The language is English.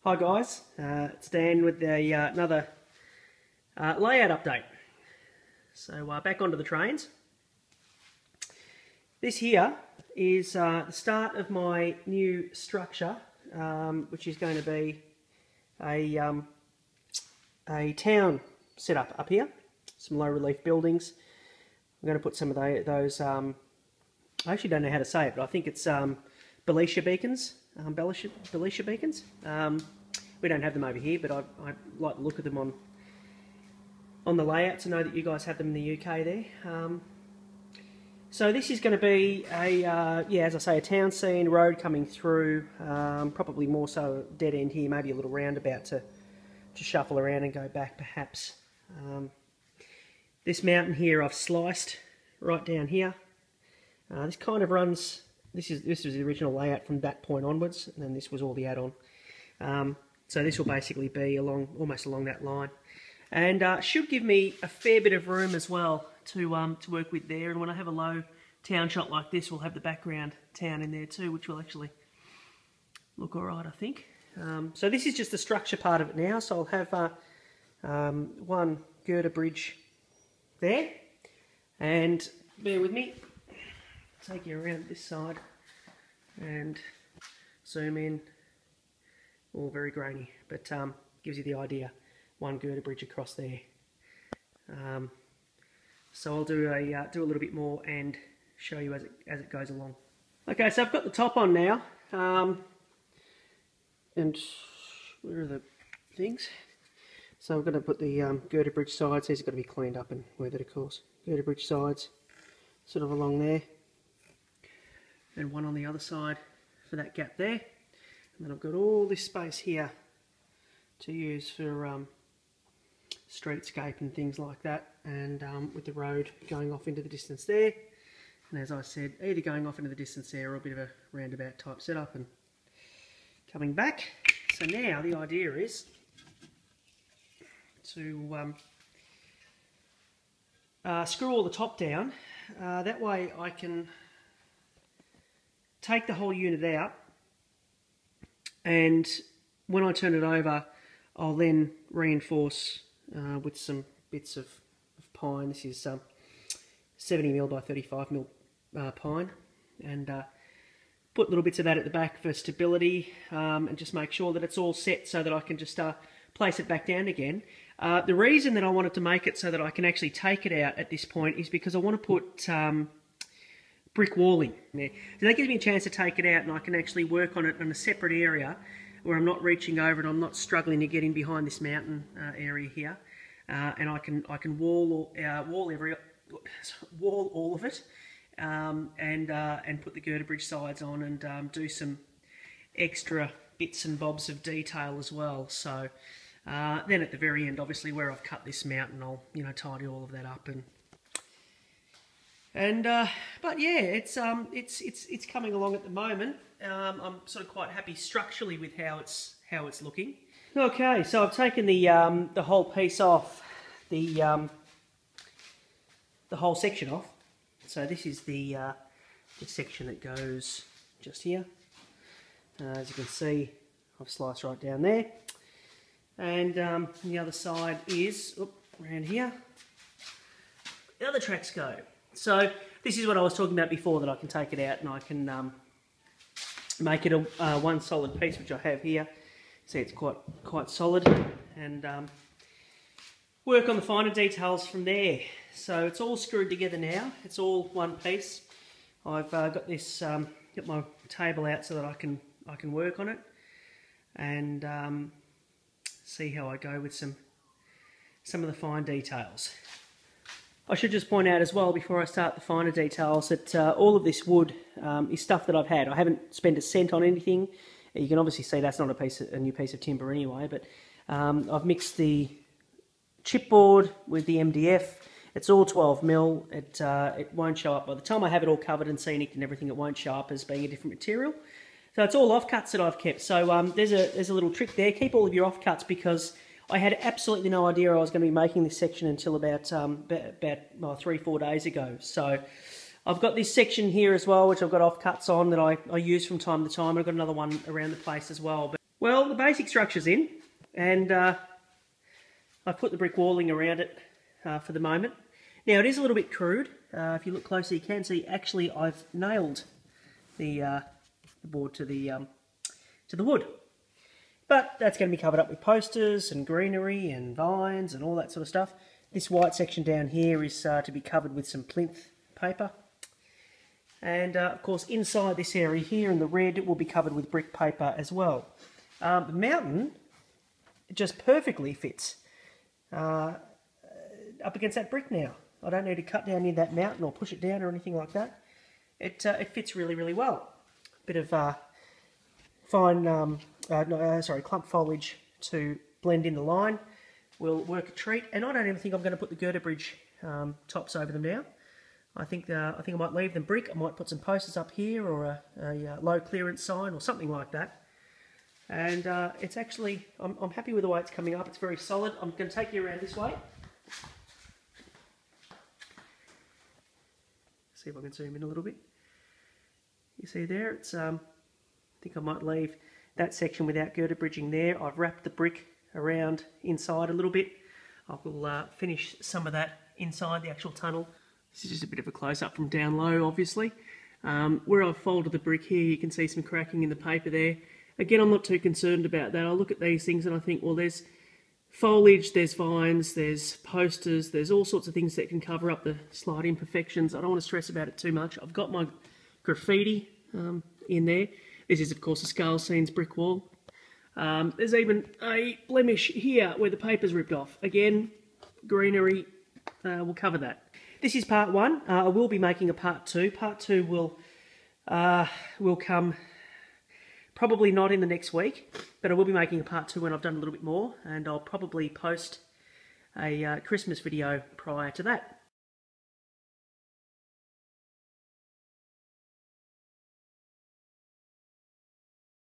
Hi guys, it's Dan with another layout update. So back onto the trains. This here is the start of my new structure, which is going to be a town setup up here. Some low relief buildings. I'm going to put some of those, I actually don't know how to say it, but I think it's Belisha beacons. Belisha beacons. We don't have them over here, but I like the look of them on the layout to know that you guys have them in the UK there. So this is going to be a, as I say, a town scene, road coming through, probably more so a dead end here, maybe a little roundabout to shuffle around and go back perhaps. This mountain here I've sliced right down here. This kind of runs, this was the original layout from that point onwards, and then this was all the add-on. So this will basically be almost along that line, and should give me a fair bit of room as well to work with there. And when I have a low town shot like this, we'll have the background town in there too, which will actually look all right, I think. So this is just the structure part of it now. So I'll have one girder bridge there, and bear with me. Take you around this side and zoom in. All very grainy, but gives you the idea. One girder bridge across there. So I'll do a little bit more and show you as it goes along. Okay, so I've got the top on now, and where are the things? So I'm going to put the girder bridge sides. These have got to be cleaned up and weathered, of course. Girder bridge sides, sort of along there, and one on the other side for that gap there. And then I've got all this space here to use for streetscape and things like that, and with the road going off into the distance there. And as I said, either going off into the distance there or a bit of a roundabout type setup and coming back. So now the idea is to screw all the top down. That way I can take the whole unit out, and when I turn it over, I'll then reinforce with some bits of pine. This is 70mm by 35mm pine, and put little bits of that at the back for stability, and just make sure that it's all set so that I can just place it back down again. The reason that I wanted to make it so that I can actually take it out at this point is because I want to put brick walling there. So that gives me a chance to take it out, and I can actually work on it in a separate area where I'm not reaching over and I'm not struggling to get in behind this mountain area here. And I can wall all of it, and put the girder bridge sides on, and do some extra bits and bobs of detail as well. So then at the very end, obviously where I've cut this mountain, I'll tidy all of that up but yeah, it's coming along at the moment. I'm sort of quite happy structurally with how it's looking. Okay, so I've taken the whole piece off, the whole section off. So this is the section that goes just here. As you can see, I've sliced right down there, and the other side is around here. The other tracks go. So this is what I was talking about before, that I can take it out and I can make it a one solid piece, which I have here. See, it's quite solid, and work on the finer details from there. So it's all screwed together now. It's all one piece. I've got this got my table out so that I can work on it, and see how I go with some of the fine details. I should just point out as well, before I start the finer details, that all of this wood is stuff that I've had. I haven't spent a cent on anything. You can obviously see that's not a new piece of timber anyway, but I've mixed the chipboard with the MDF. It's all 12mm. It won't show up. By the time I have it all covered and scenic and everything, it won't show up as being a different material. So it's all offcuts that I've kept. So there's a little trick there. Keep all of your offcuts, because I had absolutely no idea I was going to be making this section until about 3-4 days ago. So I've got this section here as well, which I've got offcuts on that I use from time to time. I've got another one around the place as well. But Well, the basic structure's in, and I've put the brick walling around it for the moment. Now, it is a little bit crude. If you look closely, you can see actually I've nailed the board to the wood. But that's going to be covered up with posters and greenery and vines and all that sort of stuff. This white section down here is to be covered with some plinth paper. And of course, inside this area here in the red, it will be covered with brick paper as well. The mountain just perfectly fits up against that brick now. I don't need to cut down near that mountain or push it down or anything like that. It fits really, really well. Bit of fine, clump foliage to blend in the line will work a treat. And I don't even think I'm going to put the girder bridge tops over them now. I think I might leave them brick. I might put some posters up here or a low clearance sign or something like that. And it's actually, I'm happy with the way it's coming up. It's very solid. I'm going to take you around this way. See if I can zoom in a little bit. You see there, it's I think I might leave that section without girder bridging there. I've wrapped the brick around inside a little bit. I will finish some of that inside the actual tunnel. This is just a bit of a close-up from down low, obviously. Where I've folded the brick here, you can see some cracking in the paper there. Again, I'm not too concerned about that. I look at these things and I think, well, there's foliage, there's vines, there's posters, there's all sorts of things that can cover up the slight imperfections. I don't want to stress about it too much. I've got my graffiti in there. This is, of course, a Scale Scenes brick wall. There's even a blemish here where the paper's ripped off. Again, greenery, we'll cover that. This is part one. I will be making a part two. Part two will come probably not in the next week, but I will be making a part two when I've done a little bit more, and I'll probably post a Christmas video prior to that.